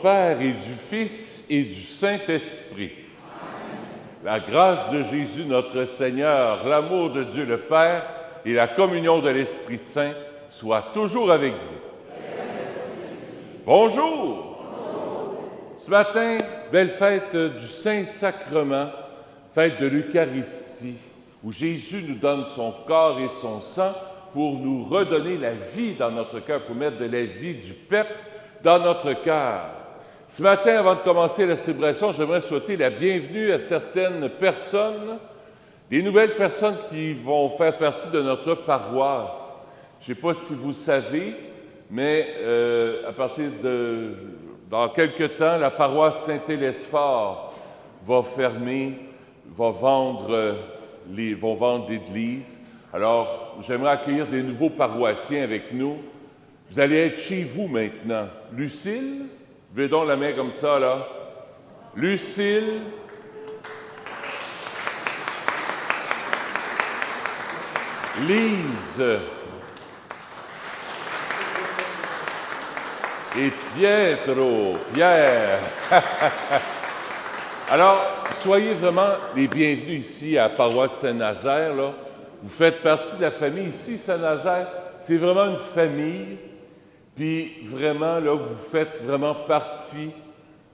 Père et du Fils et du Saint-Esprit. La grâce de Jésus notre Seigneur, l'amour de Dieu le Père et la communion de l'Esprit Saint soient toujours avec vous. Bonjour! Ce matin, belle fête du Saint-Sacrement, fête de l'Eucharistie, où Jésus nous donne son corps et son sang pour nous redonner la vie dans notre cœur, pour mettre de la vie, du pep dans notre cœur. Ce matin, avant de commencer la célébration, j'aimerais souhaiter la bienvenue à certaines personnes, des nouvelles personnes qui vont faire partie de notre paroisse. Je ne sais pas si vous savez, mais à partir de... Dans quelques temps, la paroisse Saint-Télesphore va fermer, vont vendre l'église. Alors, j'aimerais accueillir des nouveaux paroissiens avec nous. Vous allez être chez vous maintenant. Lucille, levez donc la main comme ça, là. Lucille. Lise. Et Pierre. Alors, soyez vraiment les bienvenus ici à la paroisse Saint-Nazaire, là. Vous faites partie de la famille ici, Saint-Nazaire. C'est vraiment une famille. Puis vraiment, là, vous faites vraiment partie.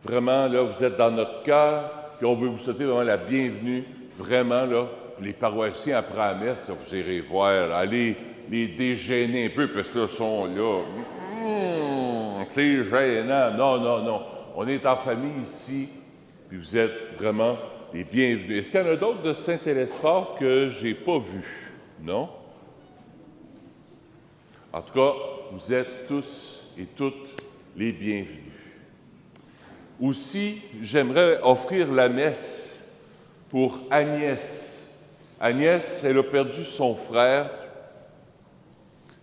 Vraiment, là, vous êtes dans notre cœur. Puis on veut vous souhaiter vraiment la bienvenue. Vraiment, là, les paroissiens après la messe, vous irez voir. Là, allez les déjeuner un peu parce qu'ils sont là. C'est gênant. Non. On est en famille ici. Puis vous êtes vraiment les bienvenus. Est-ce qu'il y en a d'autres de Saint-Télesphore que je n'ai pas vus? Non? En tout cas, vous êtes tous et toutes les bienvenus. Aussi, j'aimerais offrir la messe pour Agnès. Agnès, elle a perdu son frère.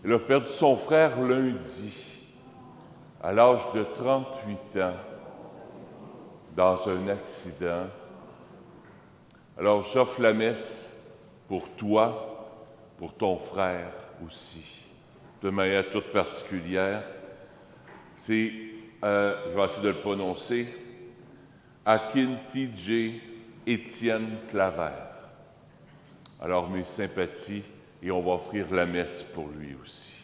Elle a perdu son frère lundi, à l'âge de 38 ans, dans un accident. Alors, j'offre la messe pour toi, pour ton frère aussi, de manière toute particulière. C'est, je vais essayer de le prononcer, Akin-T.J. Étienne Claver. Alors, mes sympathies, et on va offrir la messe pour lui aussi.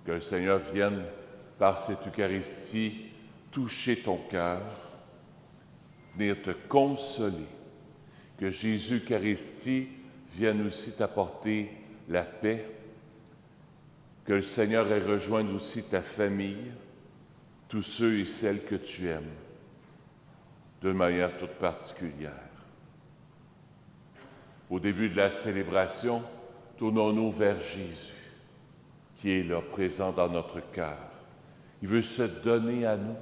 Que le Seigneur vienne, par cette Eucharistie, toucher ton cœur, venir te consoler. Que Jésus, Eucharistie, vienne aussi t'apporter la paix. Que le Seigneur ait rejoint aussi ta famille, tous ceux et celles que tu aimes, de manière toute particulière. Au début de la célébration, tournons-nous vers Jésus, qui est là, présent dans notre cœur. Il veut se donner à nous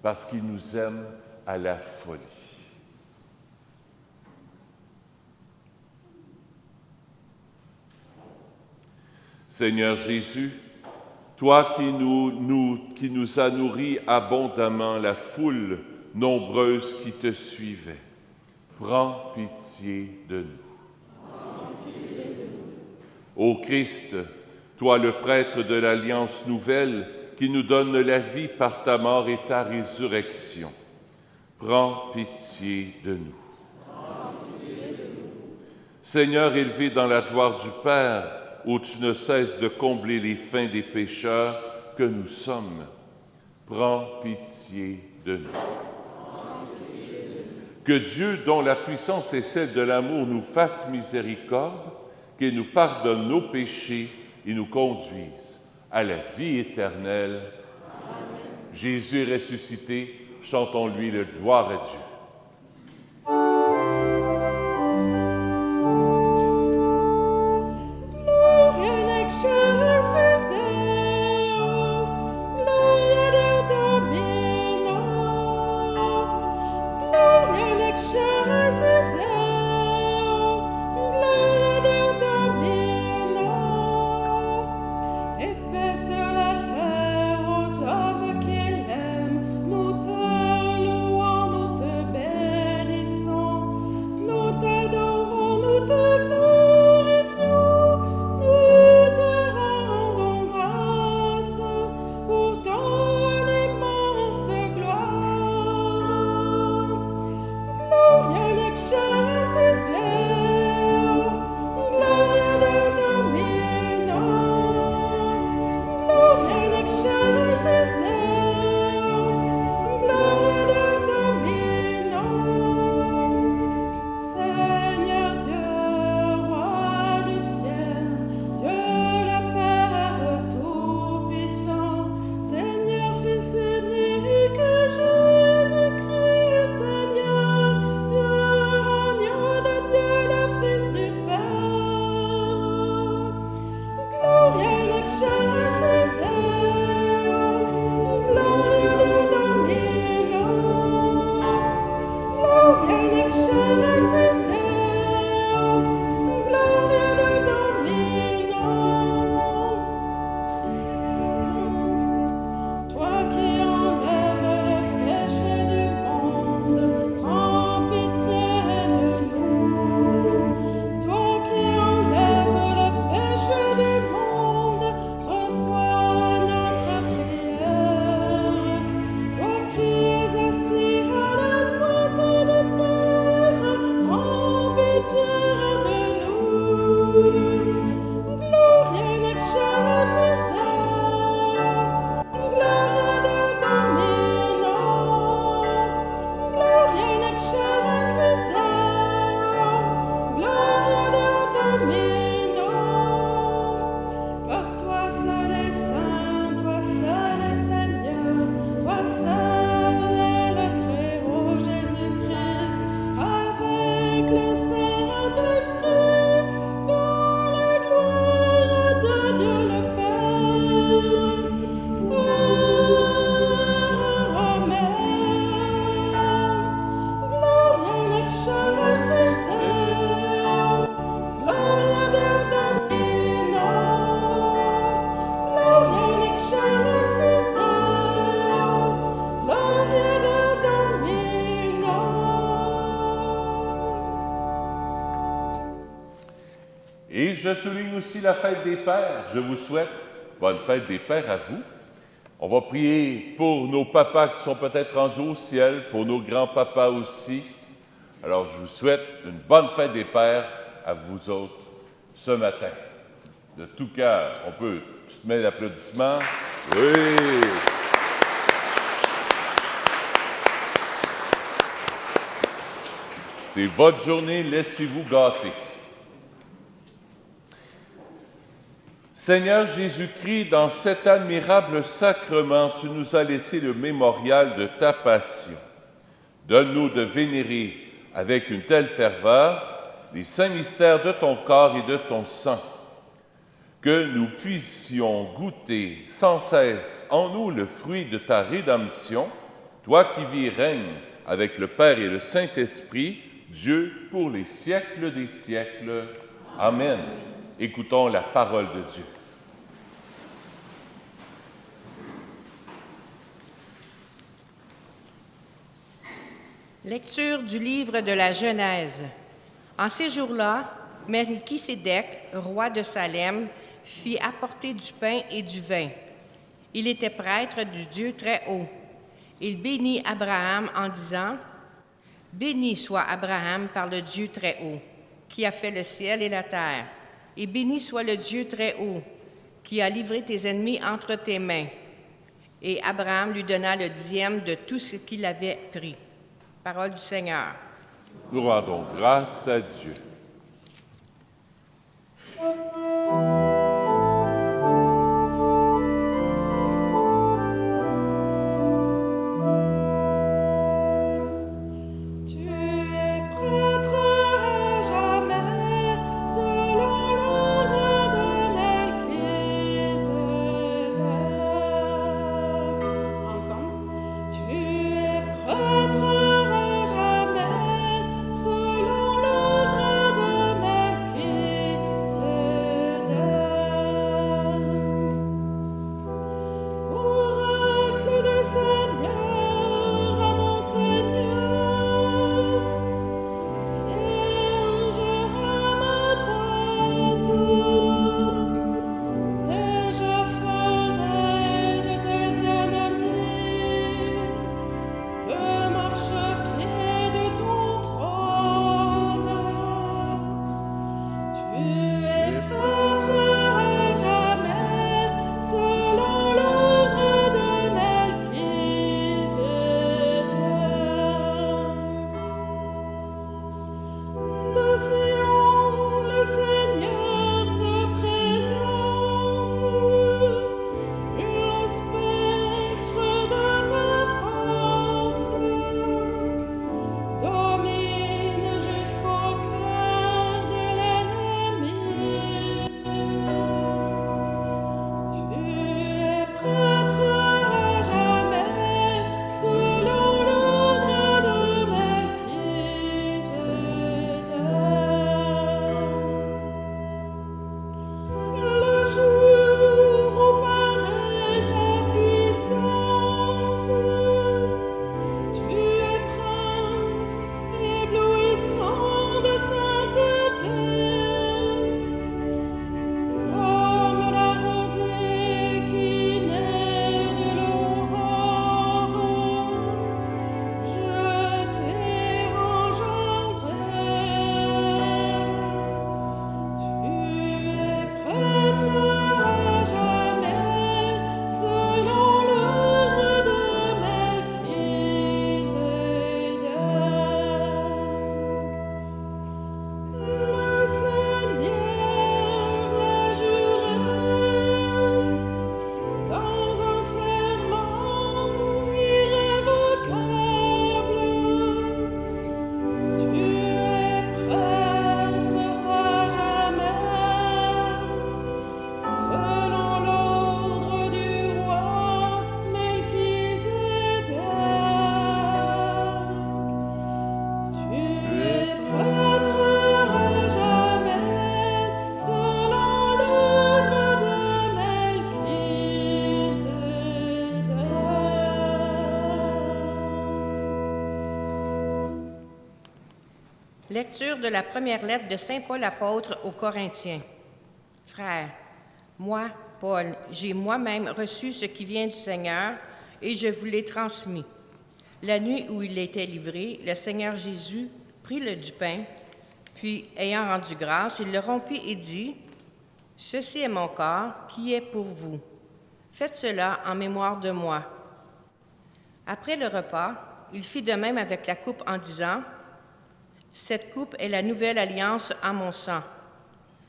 parce qu'il nous aime à la folie. Seigneur Jésus, toi qui nous as nourris abondamment la foule nombreuse qui te suivait, prends pitié de nous. Ô Christ, toi le prêtre de l'Alliance nouvelle, qui nous donne la vie par ta mort et ta résurrection, prends pitié de nous. Seigneur, élevé dans la gloire du Père, où tu ne cesses de combler les fins des pécheurs que nous sommes, prends pitié de nous. Que Dieu, dont la puissance est celle de l'amour, nous fasse miséricorde, qu'il nous pardonne nos péchés et nous conduise à la vie éternelle. Amen. Jésus est ressuscité, chantons-lui le gloire à Dieu. Nous te louons, nous te Et je souligne aussi la fête des pères. Je vous souhaite bonne fête des pères à vous. On va prier pour nos papas qui sont peut-être rendus au ciel, pour nos grands-papas aussi. Alors, je vous souhaite une bonne fête des pères à vous autres ce matin. De tout cœur, on peut se mettre d'applaudissements. Oui! C'est votre journée, laissez-vous gâter. Seigneur Jésus-Christ, dans cet admirable sacrement, tu nous as laissé le mémorial de ta passion. Donne-nous de vénérer avec une telle ferveur les saints mystères de ton corps et de ton sang, que nous puissions goûter sans cesse en nous le fruit de ta rédemption, toi qui vis et règnes avec le Père et le Saint-Esprit, Dieu pour les siècles des siècles. Amen. Écoutons la parole de Dieu. Lecture du livre de la Genèse. En ces jours-là, Melchisédek, roi de Salem, fit apporter du pain et du vin. Il était prêtre du Dieu Très-Haut. Il bénit Abraham en disant : « Béni soit Abraham par le Dieu Très-Haut, qui a fait le ciel et la terre. Et béni soit le Dieu Très-Haut, qui a livré tes ennemis entre tes mains. » Et Abraham lui donna le dixième de tout ce qu'il avait pris. Parole du Seigneur. Nous rendons grâce à Dieu. Prêtre à jamais, selon l'ordre Lecture de la première lettre de Saint Paul apôtre aux Corinthiens. Frères, moi, Paul, j'ai moi-même reçu ce qui vient du Seigneur et je vous l'ai transmis. La nuit où il était livré, le Seigneur Jésus prit du pain, puis, ayant rendu grâce, il le rompit et dit, « Ceci est mon corps qui est pour vous. Faites cela en mémoire de moi. » Après le repas, il fit de même avec la coupe en disant, « Cette coupe est la nouvelle alliance en mon sang.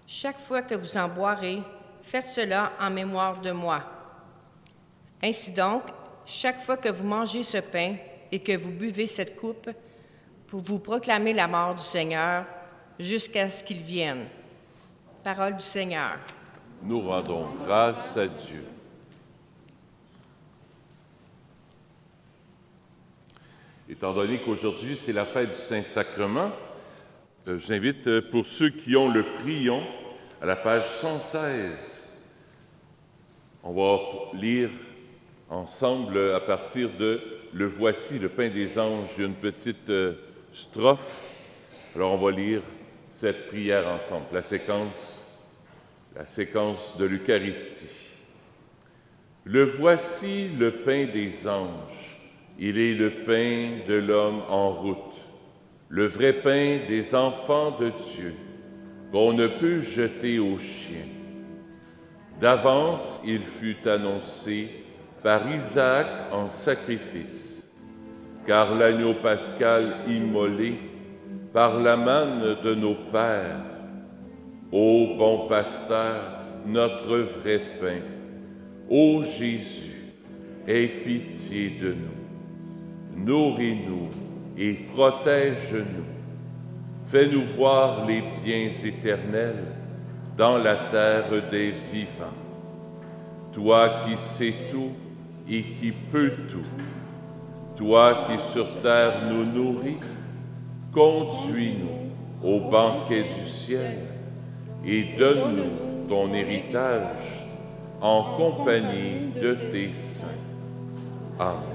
Chaque fois que vous en boirez, faites cela en mémoire de moi. Ainsi donc, chaque fois que vous mangez ce pain et que vous buvez cette coupe, pour vous proclamer la mort du Seigneur jusqu'à ce qu'il vienne. » Parole du Seigneur. Nous rendons grâce à Dieu. Étant donné qu'aujourd'hui, c'est la fête du Saint-Sacrement, j'invite pour ceux qui ont le prion à la page 116. On va lire ensemble à partir de « Le voici, le pain des anges ». Il y a une petite strophe. Alors on va lire cette prière ensemble, la séquence de l'Eucharistie. Le voici, le pain des anges. Il est le pain de l'homme en route, le vrai pain des enfants de Dieu, qu'on ne peut jeter aux chiens. D'avance, il fut annoncé par Isaac en sacrifice, car l'agneau pascal immolé par la manne de nos pères, ô bon pasteur, notre vrai pain, ô Jésus, aie pitié de nous. Nourris-nous et protège-nous. Fais-nous voir les biens éternels dans la terre des vivants. Toi qui sais tout et qui peux tout, toi qui sur terre nous nourris, conduis-nous au banquet du ciel et donne-nous ton héritage en compagnie de tes saints. Amen.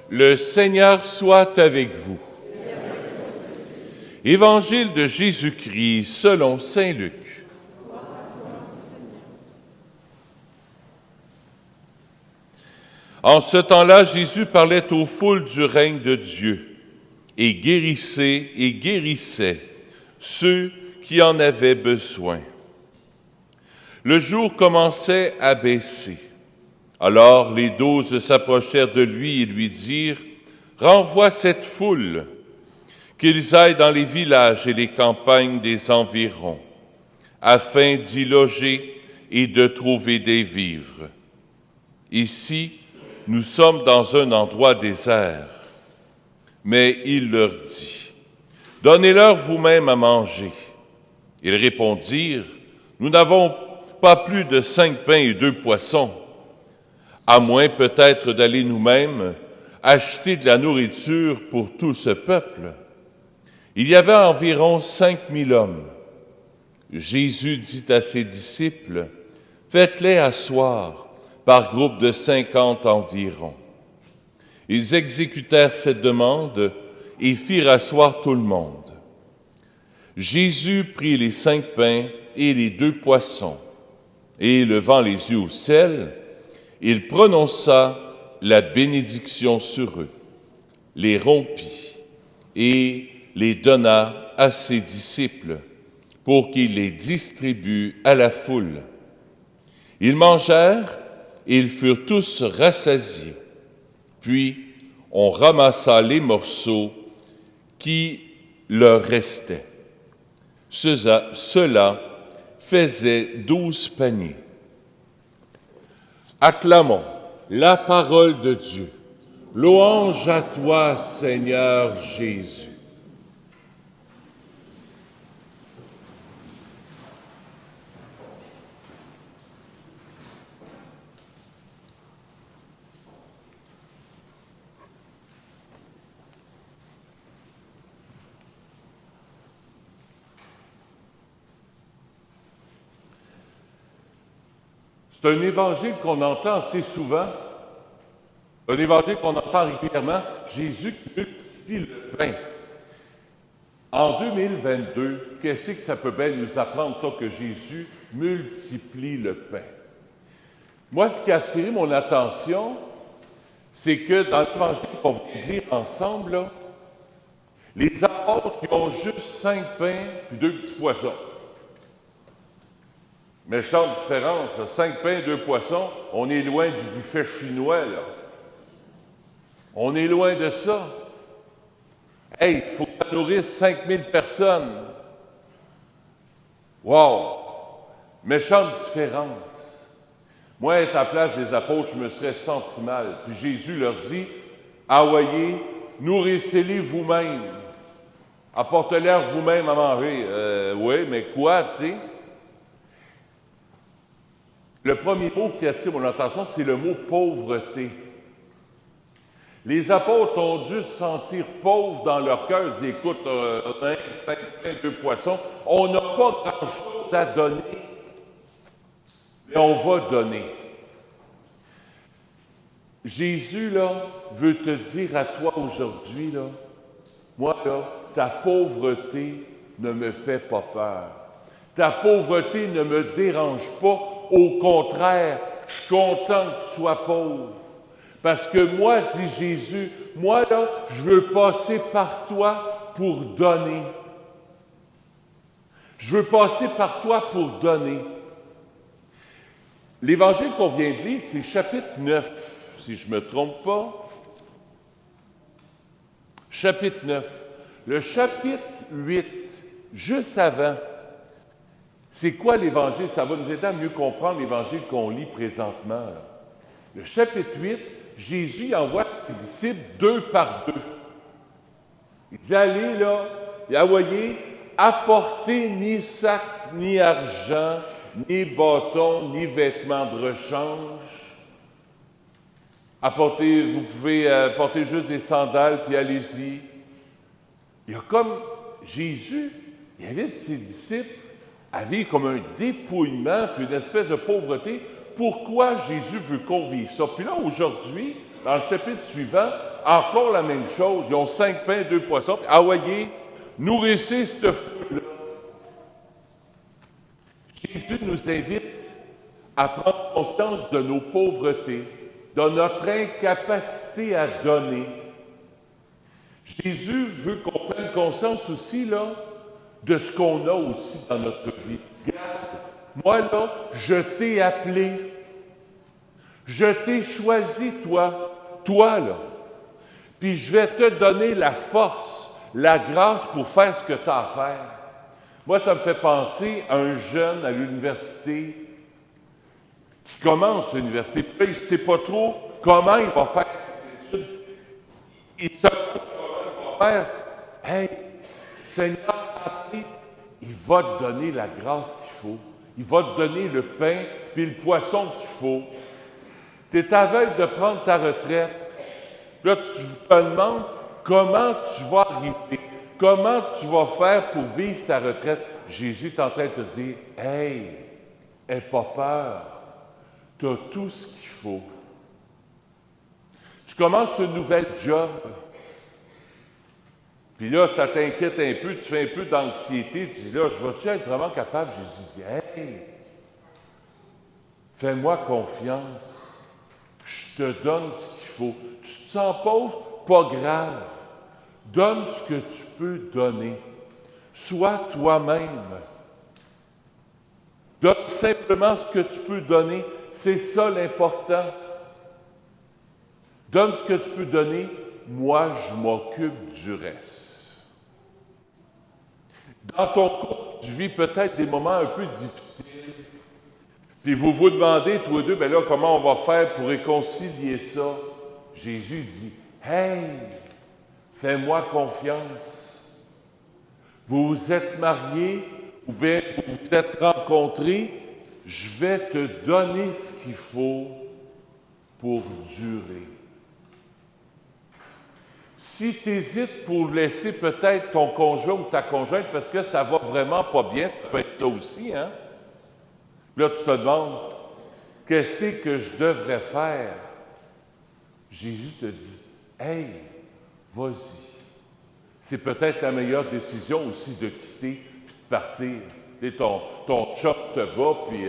Le Seigneur soit avec vous. Évangile de Jésus-Christ selon saint Luc. En ce temps-là, Jésus parlait aux foules du règne de Dieu et guérissait ceux qui en avaient besoin. Le jour commençait à baisser. Alors les 12 s'approchèrent de lui et lui dirent « Renvoie cette foule, qu'ils aillent dans les villages et les campagnes des environs, afin d'y loger et de trouver des vivres. Ici, nous sommes dans un endroit désert. » Mais il leur dit « Donnez-leur vous-même à manger. » Ils répondirent « Nous n'avons pas plus de 5 pains et 2 poissons. » À moins peut-être d'aller nous-mêmes acheter de la nourriture pour tout ce peuple. Il y avait environ 5000 hommes. Jésus dit à ses disciples, « Faites-les asseoir par groupe de 50 environ. » Ils exécutèrent cette demande et firent asseoir tout le monde. Jésus prit les 5 pains et les 2 poissons, et levant les yeux au ciel, il prononça la bénédiction sur eux, les rompit et les donna à ses disciples pour qu'ils les distribuent à la foule. Ils mangèrent et ils furent tous rassasiés. Puis on ramassa les morceaux qui leur restaient. Cela faisait 12 paniers. Acclamons la parole de Dieu. Louange à toi, Seigneur Jésus. C'est un évangile qu'on entend assez souvent, un évangile qu'on entend régulièrement, Jésus qui multiplie le pain. En 2022, qu'est-ce que ça peut bien nous apprendre, ça, que Jésus multiplie le pain? Moi, ce qui a attiré mon attention, c'est que dans l'évangile qu'on vient de lire ensemble, là, les apôtres qui ont juste 5 pains et 2 petits poissons. Méchante différence, 5 pains, 2 poissons, on est loin du buffet chinois, là. On est loin de ça. Hey, il faut que ça nourrisse 5000 personnes. Wow! Méchante différence. Moi, être à la place des apôtres, je me serais senti mal. Puis Jésus leur dit, « Envoyez, nourrissez-les vous-même. Apportez-leur vous-même à manger. » Oui, mais quoi, tu sais? Le premier mot qui attire mon attention, c'est le mot « pauvreté ». Les apôtres ont dû se sentir pauvres dans leur cœur. Ils disent, écoute, 5 pains, 2 poissons, on n'a pas grand-chose à donner, mais on va donner. Jésus, là, veut te dire à toi aujourd'hui, là, moi, là, ta pauvreté ne me fait pas peur. Ta pauvreté ne me dérange pas. Au contraire, je suis content que tu sois pauvre. Parce que moi, dit Jésus, moi, là, je veux passer par toi pour donner. Je veux passer par toi pour donner. L'évangile qu'on vient de lire, c'est chapitre 9, si je ne me trompe pas. Chapitre 9. Le chapitre 8, juste avant, c'est quoi l'Évangile? Ça va nous aider à mieux comprendre l'Évangile qu'on lit présentement. Le chapitre 8, Jésus envoie ses disciples 2 par 2. Il dit, allez là, et envoyez, apportez ni sac, ni argent, ni bâton, ni vêtements de rechange. Apportez, vous pouvez apporter juste des sandales, puis allez-y. Il y a comme Jésus, il invite ses disciples à vivre comme un dépouillement, puis une espèce de pauvreté. Pourquoi Jésus veut qu'on vive ça? Puis là, aujourd'hui, dans le chapitre suivant, encore la même chose. Ils ont 5 pains, 2 poissons. Puis, envoyez, nourrissez cette foule-là. Jésus nous invite à prendre conscience de nos pauvretés, de notre incapacité à donner. Jésus veut qu'on prenne conscience aussi, là, de ce qu'on a aussi dans notre vie. Regarde, moi, là, je t'ai appelé. Je t'ai choisi, toi, là. Puis je vais te donner la force, la grâce pour faire ce que tu as à faire. Moi, ça me fait penser à un jeune à l'université qui commence l'université. Puis là, il ne sait pas trop comment il va faire ses études. Il ne sait pas comment il va faire. Hey, Seigneur, il va te donner la grâce qu'il faut. Il va te donner le pain puis le poisson qu'il faut. Tu es à veille de prendre ta retraite. Là, tu te demandes comment tu vas arriver. comment tu vas faire pour vivre ta retraite? Jésus est en train de te dire, « Hey, n'aie pas peur, tu as tout ce qu'il faut. » Tu commences un nouvel job, puis là, ça t'inquiète un peu, tu fais un peu d'anxiété, tu dis, là, je vais-tu être vraiment capable? Jésus dit, « Hey, fais-moi confiance, je te donne ce qu'il faut. Tu te sens pauvre? Pas grave. Donne ce que tu peux donner. Sois toi-même. Donne simplement ce que tu peux donner. C'est ça l'important. Donne ce que tu peux donner. Moi, je m'occupe du reste. Dans ton couple, tu vis peut-être des moments un peu difficiles. Puis vous vous demandez, tous les deux, bien là, comment on va faire pour réconcilier ça? Jésus dit, « Hey, fais-moi confiance. Vous vous êtes mariés ou bien vous vous êtes rencontrés, je vais te donner ce qu'il faut pour durer. » Si tu hésites pour laisser peut-être ton conjoint ou ta conjointe parce que ça va vraiment pas bien, ça peut être ça aussi, hein? Là, tu te demandes, qu'est-ce que je devrais faire? Jésus te dit, hey, vas-y. C'est peut-être la meilleure décision aussi de quitter puis de partir. Et ton chum te bat, puis,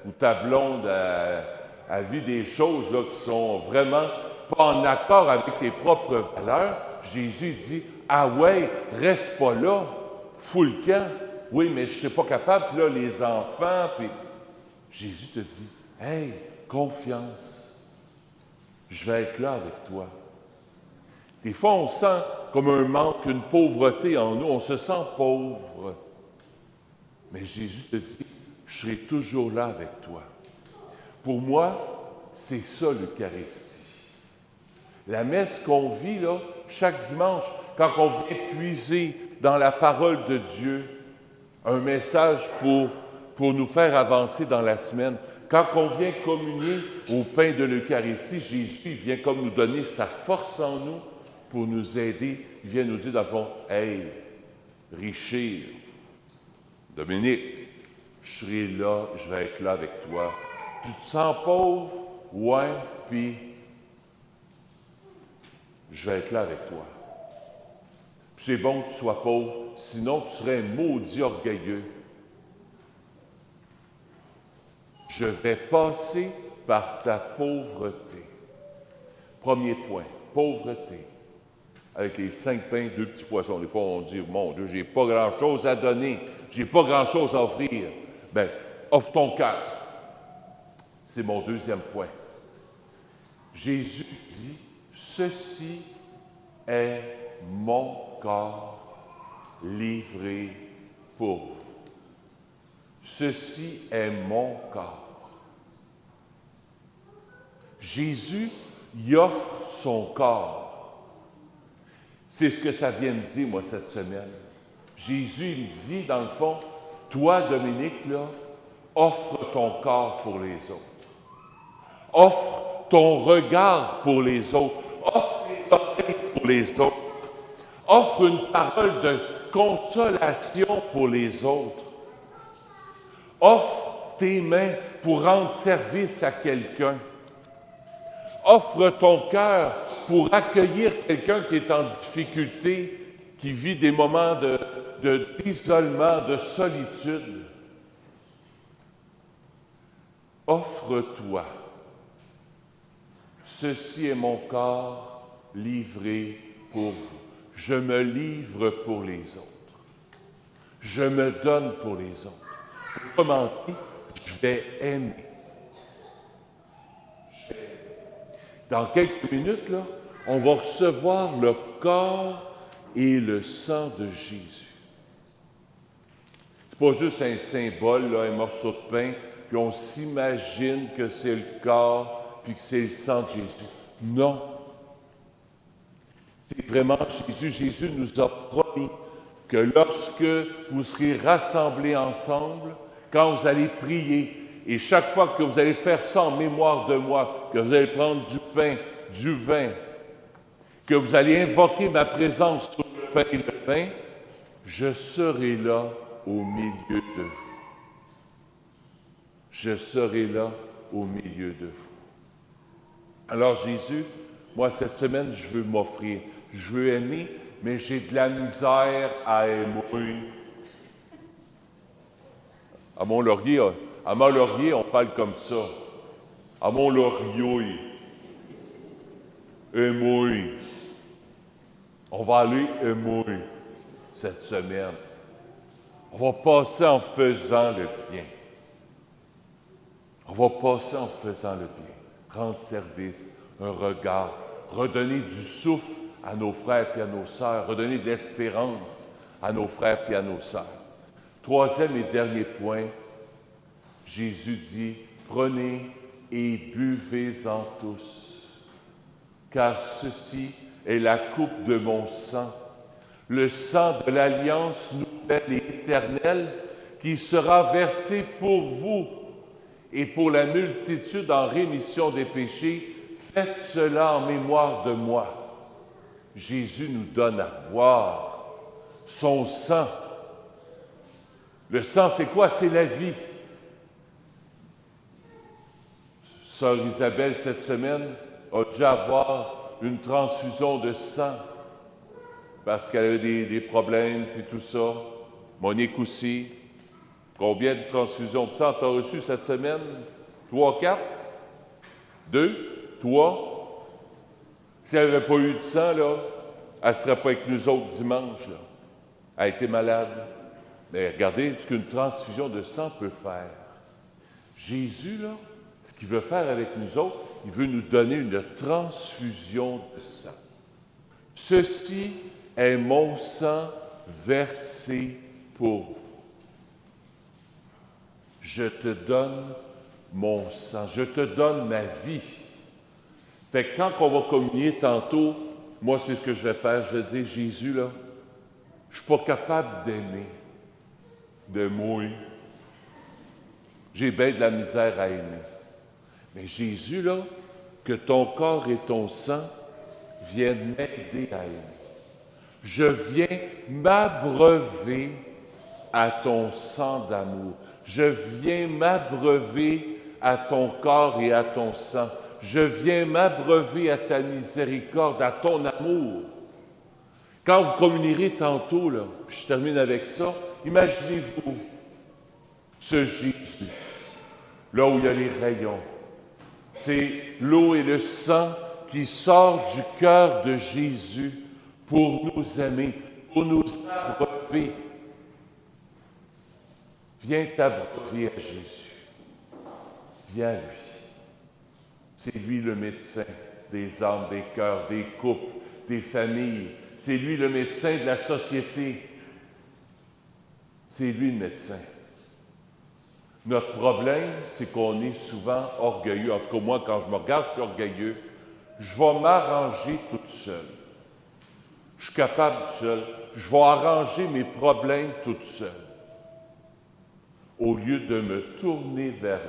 ou ta blonde, elle vit des choses là, qui sont vraiment pas en accord avec tes propres valeurs. Jésus dit, ah ouais, reste pas là, fous le camp. Oui, mais je ne suis pas capable, puis là, les enfants, puis... Jésus te dit, « Hey, confiance, je vais être là avec toi. » Des fois, on sent comme un manque, une pauvreté en nous, on se sent pauvre. Mais Jésus te dit, « Je serai toujours là avec toi. » Pour moi, c'est ça l'Eucharistie. La messe qu'on vit là, chaque dimanche, quand on vient puiser dans la parole de Dieu, un message pour nous faire avancer dans la semaine. Quand on vient communier au pain de l'Eucharistie, Jésus vient comme nous donner sa force en nous pour nous aider. Il vient nous dire dans le fond, « Hey, Richard, Dominique, je serai là, je vais être là avec toi. Tu te sens pauvre? Ouais, puis je vais être là avec toi. Puis c'est bon que tu sois pauvre, sinon tu serais un maudit orgueilleux. Je vais passer par ta pauvreté. » Premier point, pauvreté. Avec les 5 pains, 2 petits poissons. Des fois, on dit, mon Dieu, j'ai pas grand-chose à donner, j'ai pas grand-chose à offrir. Bien, offre ton cœur. C'est mon deuxième point. Jésus dit, ceci est mon corps livré pour vous. Ceci est mon corps. Jésus y offre son corps. C'est ce que ça vient de dire, moi, cette semaine. Jésus, il dit, dans le fond, toi, Dominique, là, offre ton corps pour les autres. Offre ton regard pour les autres. Offre tes oreilles pour les autres. Offre une parole de consolation pour les autres. Offre tes mains pour rendre service à quelqu'un. Offre ton cœur pour accueillir quelqu'un qui est en difficulté, qui vit des moments d'isolement, de solitude. Offre-toi. Ceci est mon corps livré pour vous. Je me livre pour les autres. Je me donne pour les autres. Autrement dit, je vais aimer. Dans quelques minutes, là, on va recevoir le corps et le sang de Jésus. C'est pas juste un symbole, là, un morceau de pain, puis on s'imagine que c'est le corps, puis que c'est le sang de Jésus. Non. C'est vraiment Jésus. Jésus nous a promis que lorsque vous serez rassemblés ensemble, quand vous allez prier, et chaque fois que vous allez faire ça en mémoire de moi, que vous allez prendre du pain, du vin, que vous allez invoquer ma présence sur le pain et le pain, je serai là au milieu de vous. Je serai là au milieu de vous. Alors Jésus, moi cette semaine, je veux m'offrir. Je veux aimer, mais j'ai de la misère à aimer. À Mont-Laurier, on parle comme ça. À Mont-Laurier. Aimer. On va aller aimer cette semaine. On va passer en faisant le bien. On va passer en faisant le bien. Rendre service, un regard, redonner du souffle à nos frères et à nos sœurs, redonner de l'espérance à nos frères et à nos sœurs. Troisième et dernier point, Jésus dit, prenez et buvez-en tous, car ceci est la coupe de mon sang, le sang de l'alliance nouvelle et éternelle qui sera versé pour vous et pour la multitude en rémission des péchés. Faites cela en mémoire de moi. Jésus nous donne à boire son sang. Le sang, c'est quoi? C'est la vie. Sœur Isabelle, cette semaine, a dû avoir une transfusion de sang parce qu'elle avait des problèmes et tout ça. Monique aussi. Combien de transfusions de sang tu as reçues cette semaine? 3, 4? 2? 3? Si elle n'avait pas eu de sang, là, elle ne serait pas avec nous autres dimanche. Là. Elle a été malade. Mais regardez ce qu'une transfusion de sang peut faire. Jésus, là, ce qu'il veut faire avec nous autres, il veut nous donner une transfusion de sang. Ceci est mon sang versé pour vous. Je te donne mon sang, je te donne ma vie. Fait que quand on va communier tantôt, moi, c'est ce que je vais faire. Je vais dire, Jésus, là, je ne suis pas capable d'aimer, de mourir. J'ai bien de la misère à aimer. Mais Jésus, là, que ton corps et ton sang viennent m'aider à aimer. Je viens m'abreuver à ton sang d'amour. Je viens m'abreuver à ton corps et à ton sang. Je viens m'abreuver à ta miséricorde, à ton amour. Quand vous communierez tantôt, là, puis je termine avec ça, imaginez-vous ce Jésus, là où il y a les rayons. C'est l'eau et le sang qui sortent du cœur de Jésus pour nous aimer, pour nous abreuver. Viens t'abreuver à Jésus. Viens à lui. C'est lui le médecin des âmes, des cœurs, des couples, des familles. C'est lui le médecin de la société. C'est lui le médecin. Notre problème, c'est qu'on est souvent orgueilleux. En tout cas, moi, quand je me regarde, je suis orgueilleux. Je vais m'arranger toute seule. Je suis capable seul. Je vais arranger mes problèmes toute seule. Au lieu de me tourner vers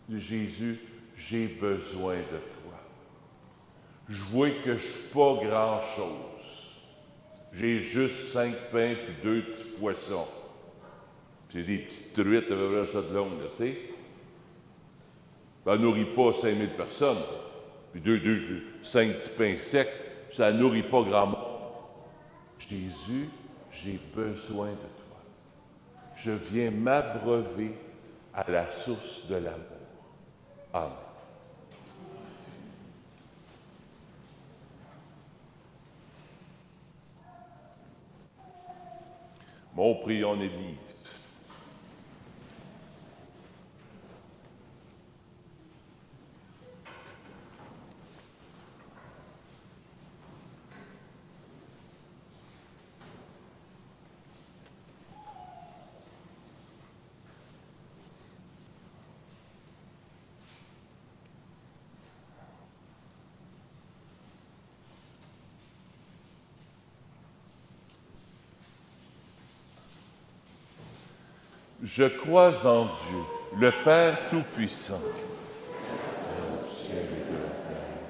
lui. Jésus, j'ai besoin de toi. Je vois que je ne suis pas grand-chose. J'ai juste 5 pains et 2 petits poissons. C'est des petites truites, avec ça de longue, tu sais. Ça ne nourrit pas 5000 personnes. Puis 5 petits pains secs, ça ne nourrit pas grand monde. Jésus, j'ai besoin de toi. Je viens m'abreuver à la source de l'amour. Amen. Mon prions Église. Je crois en Dieu, le Père Tout-Puissant, Père du ciel et de la terre,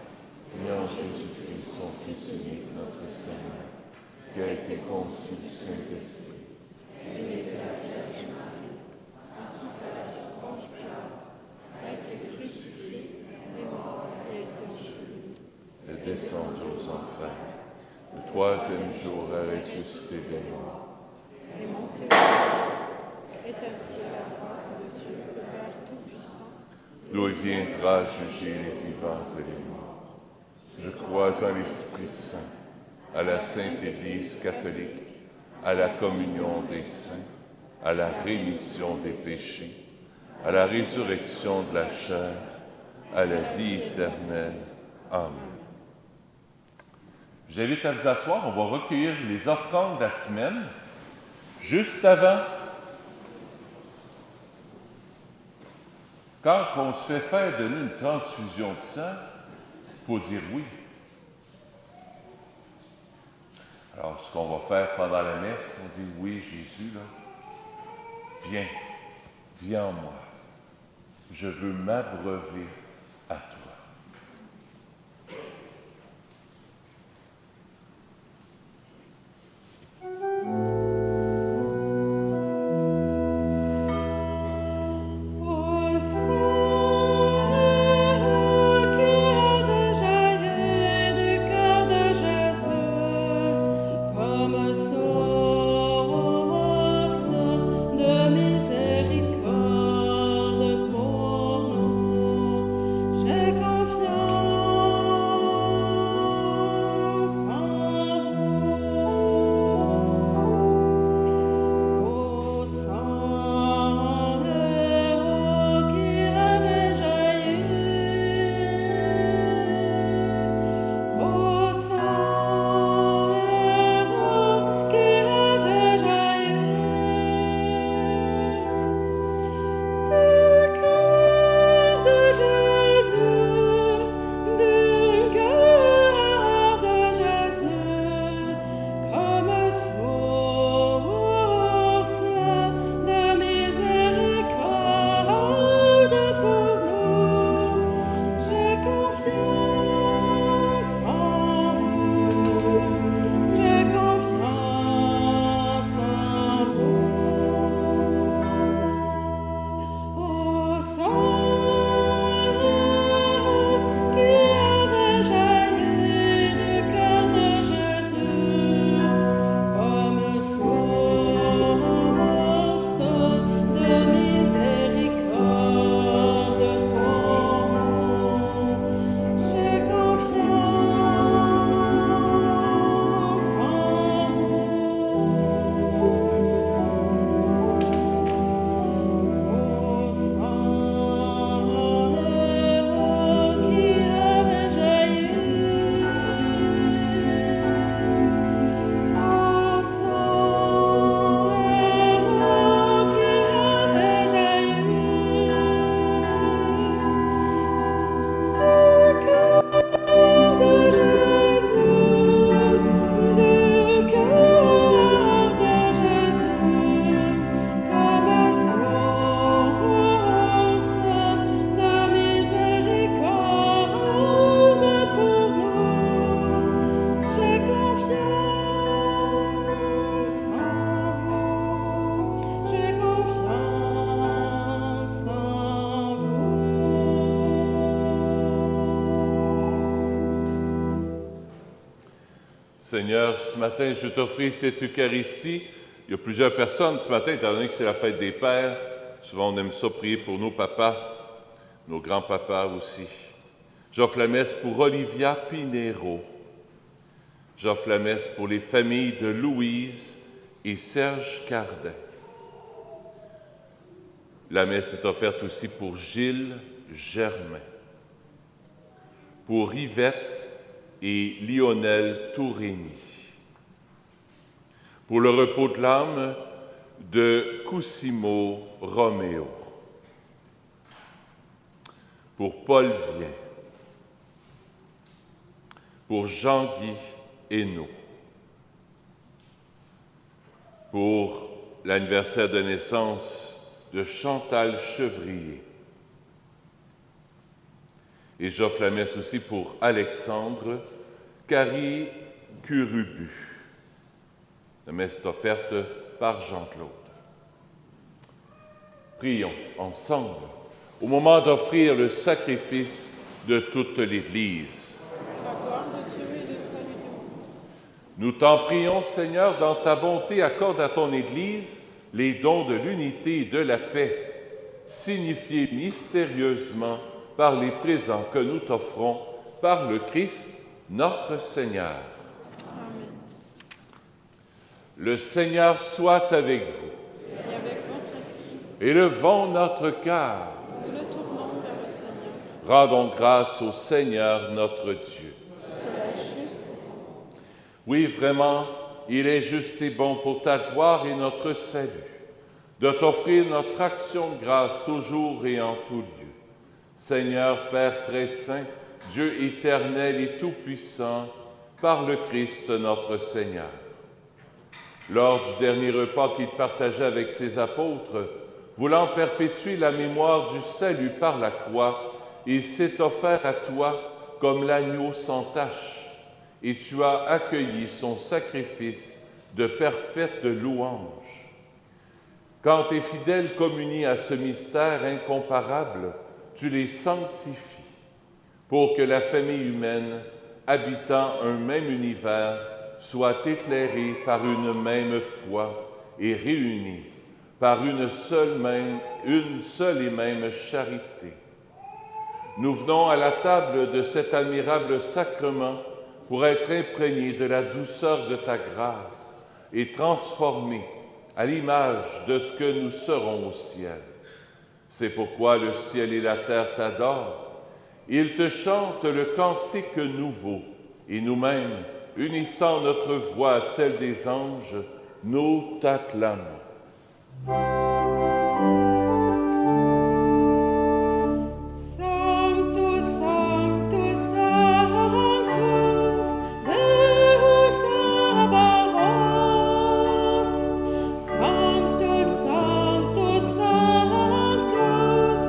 et en Jésus-Christ, son Fils unique, notre Seigneur, qui a été conçu du Saint-Esprit. est descendu aux enfers. Le troisième jour a ressuscité des morts. Et monté au ciel, est assis à la droite de Dieu, le Père Tout-Puissant. D'où il viendra juger les vivants et les morts. Je crois en l'Esprit Saint, à la Sainte Église catholique, à la communion des saints, à la rémission des péchés, à la résurrection de la chair, à la vie éternelle. Amen. Je vous invite à vous asseoir. On va recueillir les offrandes de la semaine. Juste avant, quand on se fait faire donner une transfusion de sang, il faut dire oui. Alors, ce qu'on va faire pendant la messe, on dit oui, Jésus, là, viens en moi. Je veux m'abreuver à toi. Seigneur, ce matin, je t'offre cette Eucharistie. Il y a plusieurs personnes ce matin, étant donné que c'est la fête des pères. Souvent, on aime ça prier pour nos papas, nos grands-papas aussi. J'offre la messe pour Olivia Pinero. J'offre la messe pour les familles de Louise et Serge Cardin. La messe est offerte aussi pour Gilles Germain, pour Yvette et Lionel Tourini, pour le repos de l'âme de Cosimo Roméo, pour Paul Vien, pour Jean-Guy Hainaut, pour l'anniversaire de naissance de Chantal Chevrier. Et j'offre la messe aussi pour Alexandre Carrie Curubu, La messe est offerte par Jean-Claude. Prions ensemble au moment d'offrir le sacrifice de toute l'Église. La gloire de Dieu et le salut du monde. Nous t'en prions, Seigneur, dans ta bonté, accorde à ton Église les dons de l'unité et de la paix, signifiés mystérieusement par les présents que nous t'offrons par le Christ, notre Seigneur. Amen. Le Seigneur soit avec vous. Et avec votre esprit, Élevons notre cœur. nous le tournons vers le Seigneur. Rendons grâce au Seigneur notre Dieu. Cela est juste. Oui, vraiment, il est juste et bon pour ta gloire et notre salut, de t'offrir notre action de grâce toujours et en tout lieu. Seigneur Père très saint, Dieu éternel et tout-puissant, par le Christ notre Seigneur. Lors du dernier repas qu'il partageait avec ses apôtres, voulant perpétuer la mémoire du salut par la croix, il s'est offert à toi comme l'agneau sans tache, et tu as accueilli son sacrifice de parfaite louange. Quand tes fidèles communient à ce mystère incomparable, tu les sanctifies, pour que la famille humaine, habitant un même univers, soit éclairée par une même foi et réunie par une seule et même charité. Nous venons à la table de cet admirable sacrement pour être imprégnés de la douceur de ta grâce et transformés à l'image de ce que nous serons au ciel. C'est pourquoi le ciel et la terre t'adorent. Ils te chantent le cantique nouveau, et nous-mêmes, unissant notre voix à celle des anges, nous t'acclamons. Sanctus, Sanctus, Sanctus, Deus Sabaoth. Sanctus, Sanctus, Sanctus,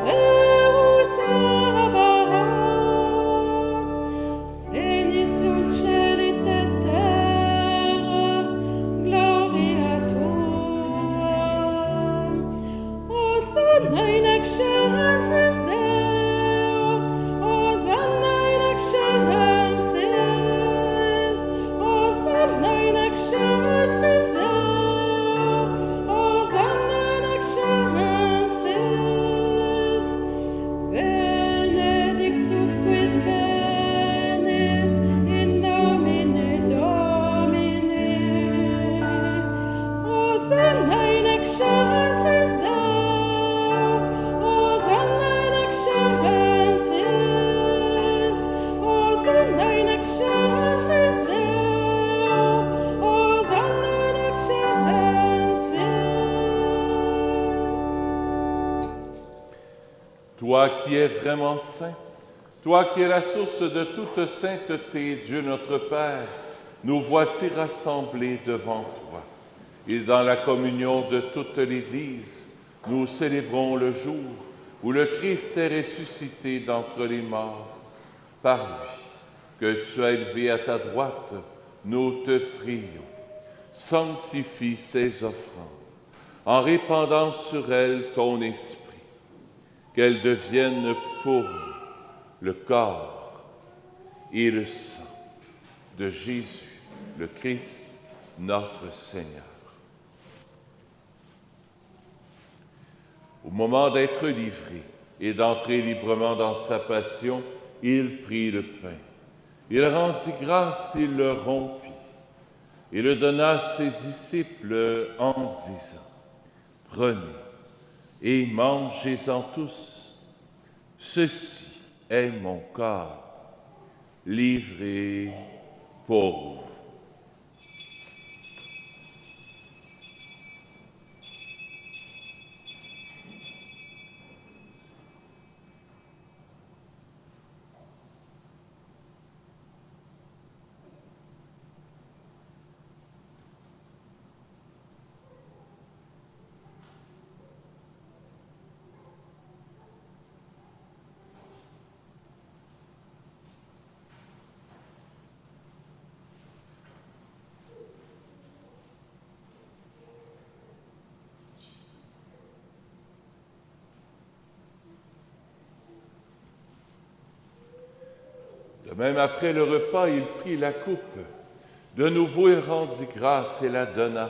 Deus Sabaoth. Benediction cieli et terra, gloria tua. Hosanna in excelsis Deo, Hosanna in excelsis, Hosanna in excelsis Deo, Hosanna in excelsis. Benedictus quid venit in nomine Domini. Hosanna in excelsis Deo, Hosanna in excelsis, Hosanna in excelsis Deo, Hosanna in excelsis. Toi qui es vraiment saint, toi qui es la source de toute sainteté, Dieu notre Père, nous voici rassemblés devant toi. Et dans la communion de toute l'Église, nous célébrons le jour où le Christ est ressuscité d'entre les morts. Par lui, que tu as élevé à ta droite, nous te prions. Sanctifie ces offrandes, en répandant sur elles ton esprit, qu'elles deviennent pour nous le corps et le sang de Jésus, le Christ, notre Seigneur. Au moment d'être livré et d'entrer librement dans sa passion, il prit le pain. Il rendit grâce, il le rompit et le donna à ses disciples en disant : « Prenez et mangez-en tous. Ceci est mon corps, livré pour vous. » De même, après le repas, il prit la coupe. De nouveau, il rendit grâce et la donna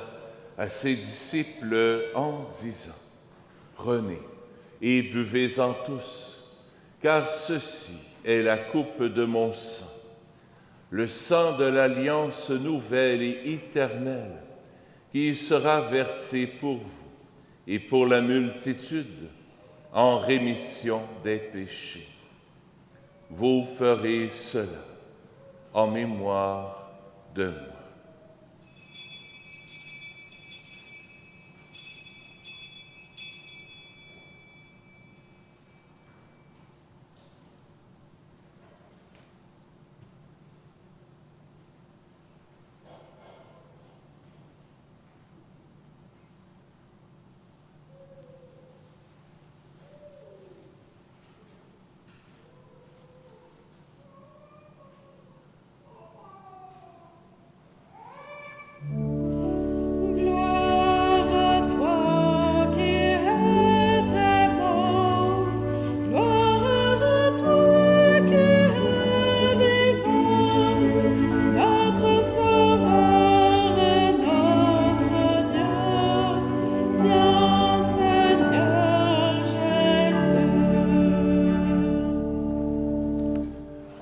à ses disciples en disant, « Prenez et buvez-en tous, car ceci est la coupe de mon sang, le sang de l'alliance nouvelle et éternelle, qui sera versé pour vous et pour la multitude en rémission des péchés. Vous ferez cela en mémoire de moi. »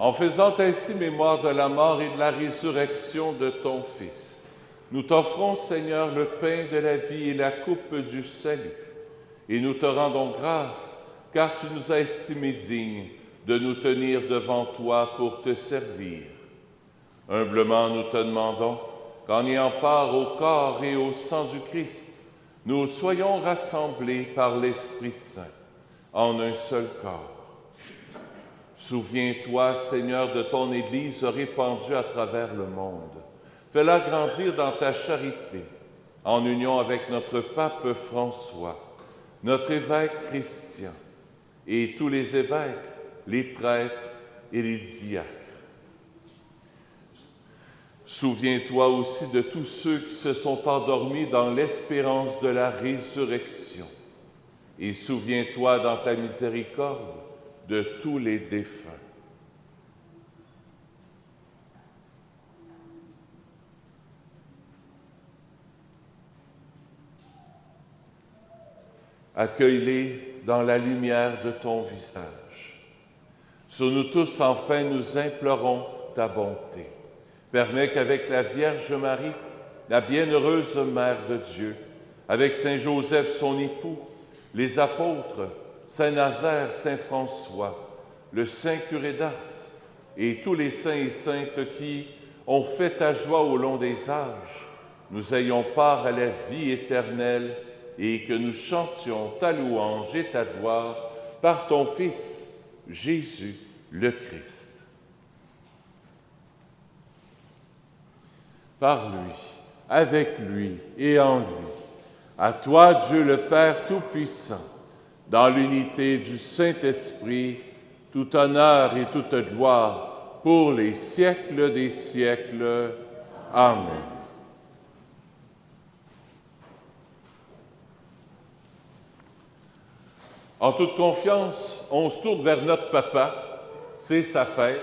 En faisant ainsi mémoire de la mort et de la résurrection de ton Fils, nous t'offrons, Seigneur, le pain de la vie et la coupe du salut, et nous te rendons grâce, car tu nous as estimés dignes de nous tenir devant toi pour te servir. Humblement, nous te demandons qu'en ayant part au corps et au sang du Christ, nous soyons rassemblés par l'Esprit Saint en un seul corps. Souviens-toi, Seigneur, de ton Église répandue à travers le monde. Fais-la grandir dans ta charité, en union avec notre pape François, notre évêque Christian, et tous les évêques, les prêtres et les diacres. Souviens-toi aussi de tous ceux qui se sont endormis dans l'espérance de la résurrection. Et souviens-toi dans ta miséricorde de tous les défunts. Accueille-les dans la lumière de ton visage. Sur nous tous, enfin, nous implorons ta bonté. Permets qu'avec la Vierge Marie, la bienheureuse Mère de Dieu, avec Saint Joseph, son époux, les apôtres, Saint Nazaire, Saint François, le Saint curé d'Ars et tous les saints et saintes qui ont fait ta joie au long des âges, nous ayons part à la vie éternelle et que nous chantions ta louange et ta gloire par ton Fils, Jésus le Christ. Par lui, avec lui et en lui, à toi, Dieu le Père Tout-Puissant, dans l'unité du Saint-Esprit, tout honneur et toute gloire pour les siècles des siècles. Amen. En toute confiance, on se tourne vers notre Papa, c'est sa fête.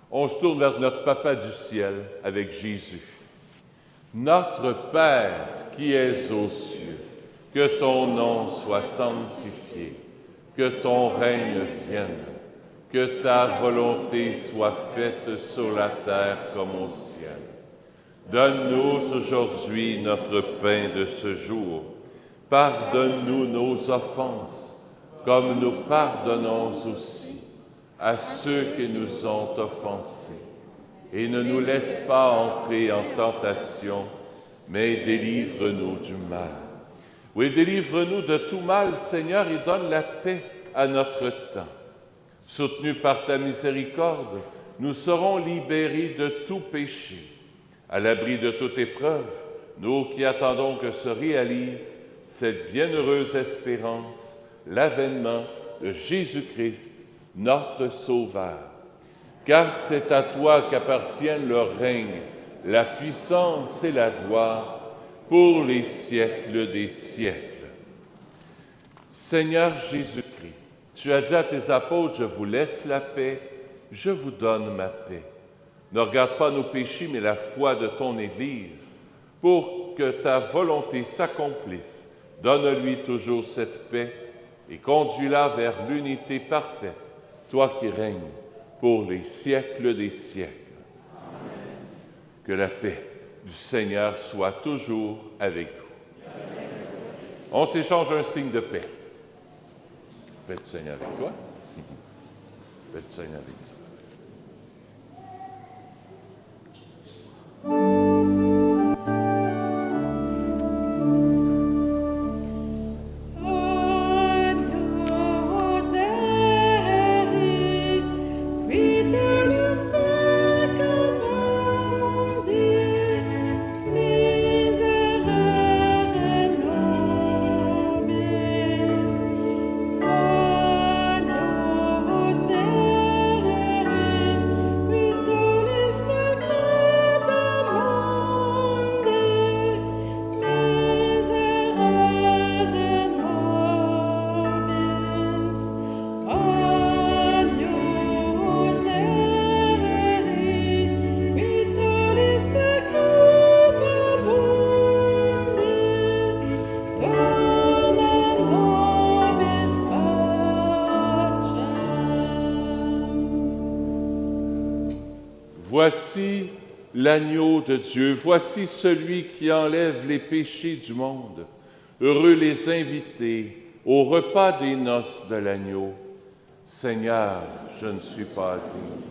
On se tourne vers notre Papa du ciel avec Jésus. Notre Père qui es aux cieux, que ton nom soit sanctifié, que ton règne vienne, que ta volonté soit faite sur la terre comme au ciel. Donne-nous aujourd'hui notre pain de ce jour. Pardonne-nous nos offenses, comme nous pardonnons aussi à ceux qui nous ont offensés. Et ne nous laisse pas entrer en tentation, mais délivre-nous du mal. Oui, délivre-nous de tout mal, Seigneur, et donne la paix à notre temps. Soutenus par ta miséricorde, nous serons libérés de tout péché. À l'abri de toute épreuve, nous qui attendons que se réalise cette bienheureuse espérance, l'avènement de Jésus-Christ, notre Sauveur. Car c'est à toi qu'appartiennent le règne, la puissance et la gloire pour les siècles des siècles. Seigneur Jésus-Christ, tu as dit à tes apôtres, je vous laisse la paix, je vous donne ma paix. Ne regarde pas nos péchés, mais la foi de ton Église, pour que ta volonté s'accomplisse. Donne-lui toujours cette paix et conduis-la vers l'unité parfaite, toi qui règnes pour les siècles des siècles. Amen. Que la paix du Seigneur soit toujours avec vous. Amen. On s'échange un signe de paix. Paix du Seigneur avec toi. Paix du Seigneur avec toi. Voici l'agneau de Dieu, voici celui qui enlève les péchés du monde. Heureux les invités au repas des noces de l'agneau. Seigneur, je ne suis pas digne.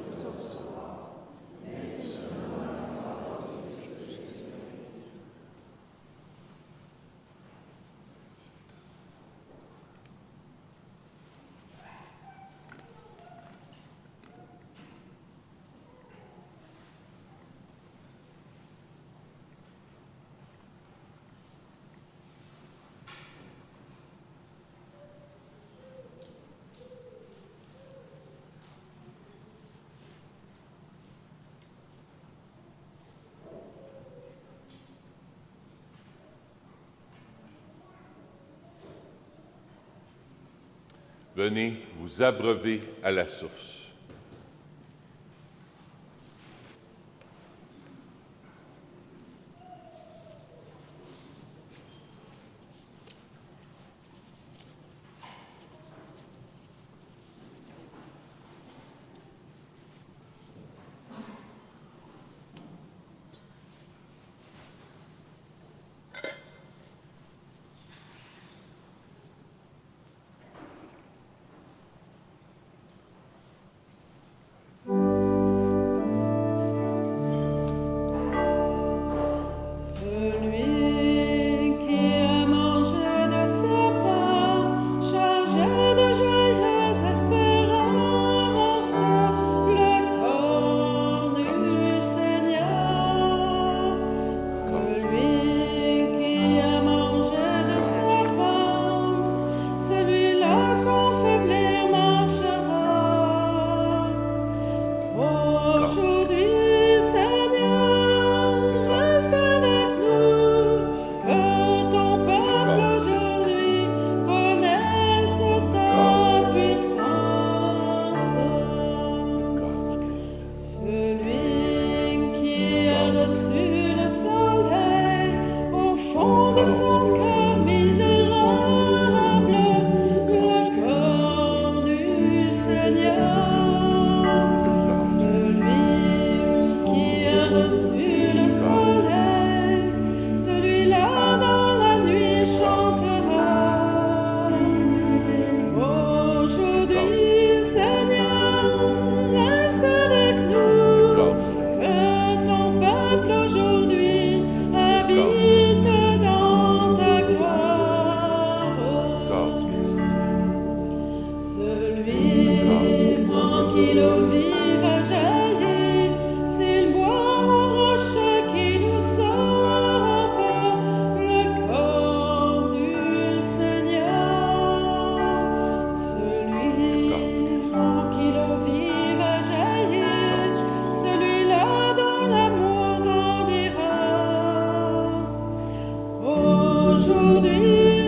Venez vous abreuver à la source.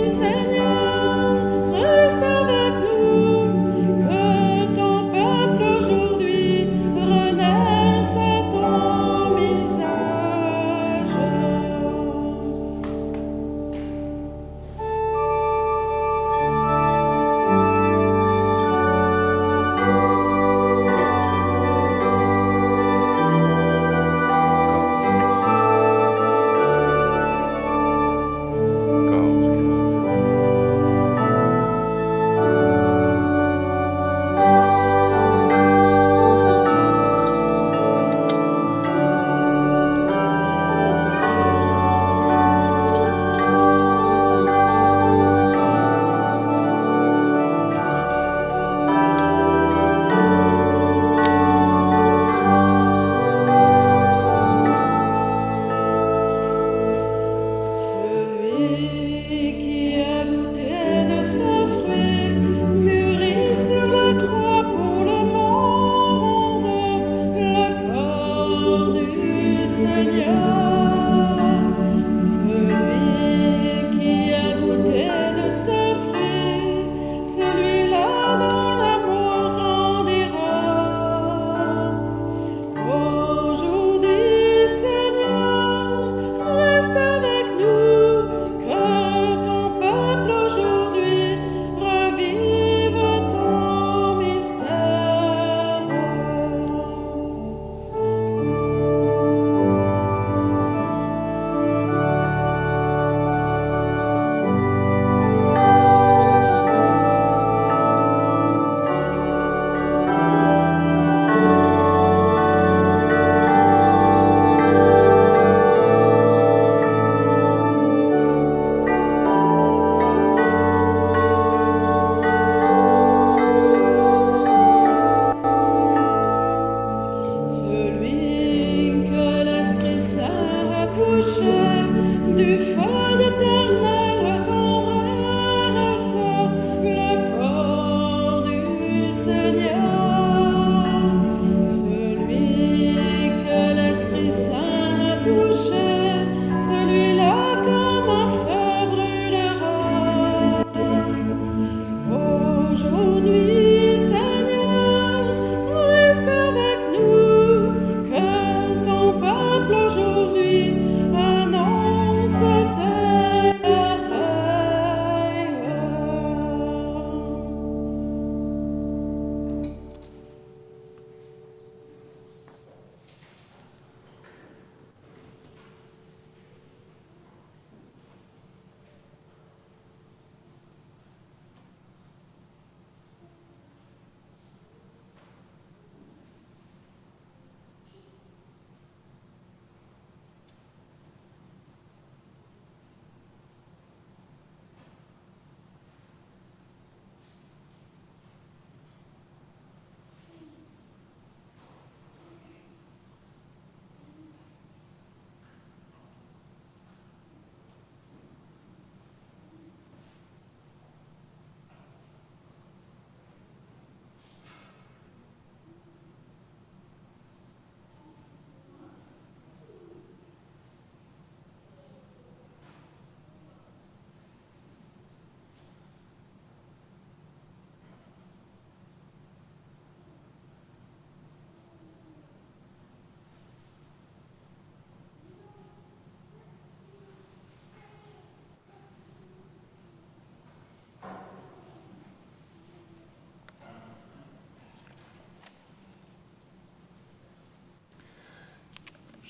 Seigneur, reste avec nous, que ton peuple aujourd'hui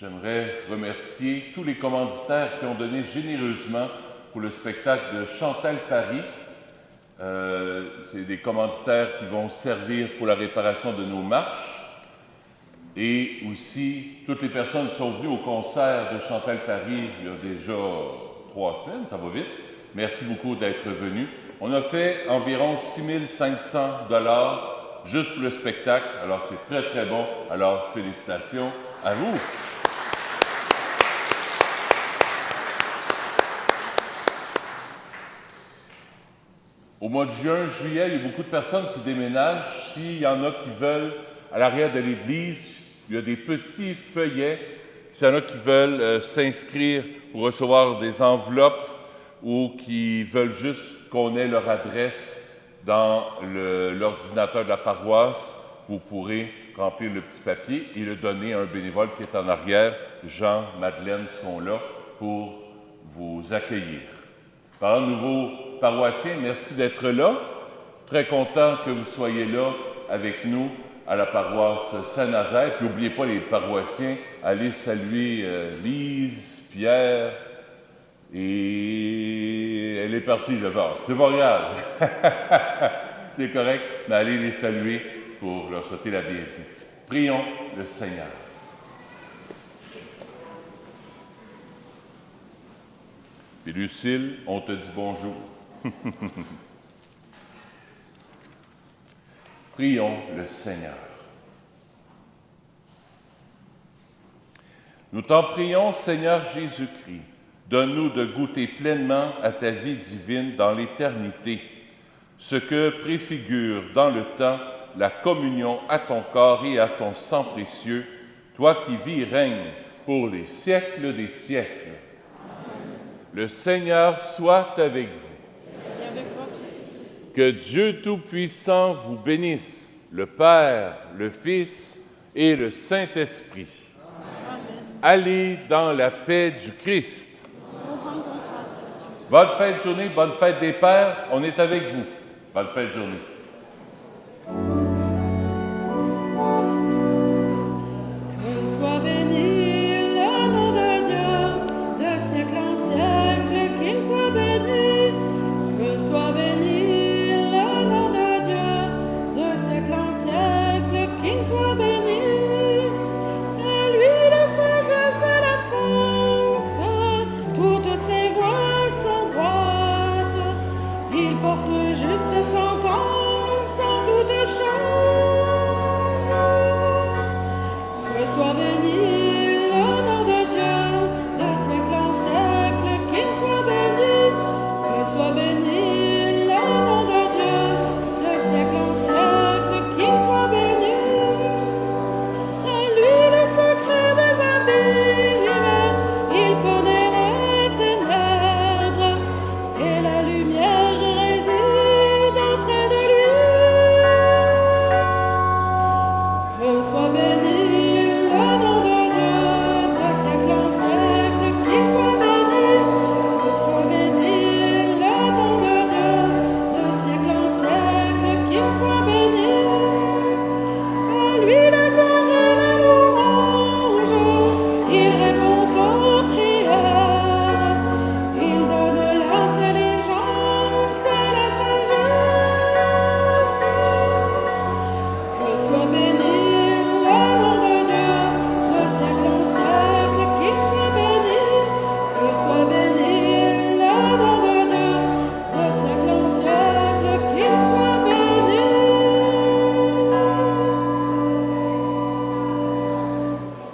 J'aimerais remercier tous les commanditaires qui ont donné généreusement pour le spectacle de Chantal Paris. C'est des commanditaires qui vont servir pour la réparation de nos marches. Et aussi, toutes les personnes qui sont venues au concert de Chantal Paris il y a déjà 3 semaines, ça va vite. Merci beaucoup d'être venus. On a fait environ 6 500 $ juste pour le spectacle. Alors, c'est très, très bon. Alors, félicitations à vous. Au mois de juin, juillet, il y a beaucoup de personnes qui déménagent. S'il y en a qui veulent, à l'arrière de l'église, il y a des petits feuillets. S'il y en a qui veulent s'inscrire pour recevoir des enveloppes ou qui veulent juste qu'on ait leur adresse dans l'ordinateur de la paroisse, vous pourrez remplir le petit papier et le donner à un bénévole qui est en arrière. Jean, Madeleine sont là pour vous accueillir. Parlant de nouveaux paroissiens, merci d'être là. Très content que vous soyez là avec nous à la paroisse Saint-Nazaire. Puis n'oubliez pas les paroissiens, allez saluer Lise, Pierre, et elle est partie, je pense. C'est pas grave. C'est correct, mais allez les saluer pour leur souhaiter la bienvenue. Prions le Seigneur. Puis Lucille, on te dit bonjour. Prions le Seigneur. Nous t'en prions, Seigneur Jésus-Christ, donne-nous de goûter pleinement à ta vie divine dans l'éternité, ce que préfigure dans le temps la communion à ton corps et à ton sang précieux, toi qui vis et règnes pour les siècles des siècles. Le Seigneur soit avec vous. Et avec votre esprit. Que Dieu Tout-Puissant vous bénisse, le Père, le Fils et le Saint-Esprit. Amen. Allez dans la paix du Christ. Nous rendons grâce à Dieu. Bonne fête de journée, bonne fête des Pères. On est avec vous. Bonne fête de journée. Que soit béni le nom de Dieu, de siècle en siècle, qu'il soit béni. Que soit béni le nom de Dieu, de siècle en siècle, qu'il soit béni. À lui la sagesse et la force, toutes ses voies sont droites. Il porte juste sentence en toutes choses. Que soit béni le nom de Dieu, de siècle en siècle, qu'il soit béni, que soit béni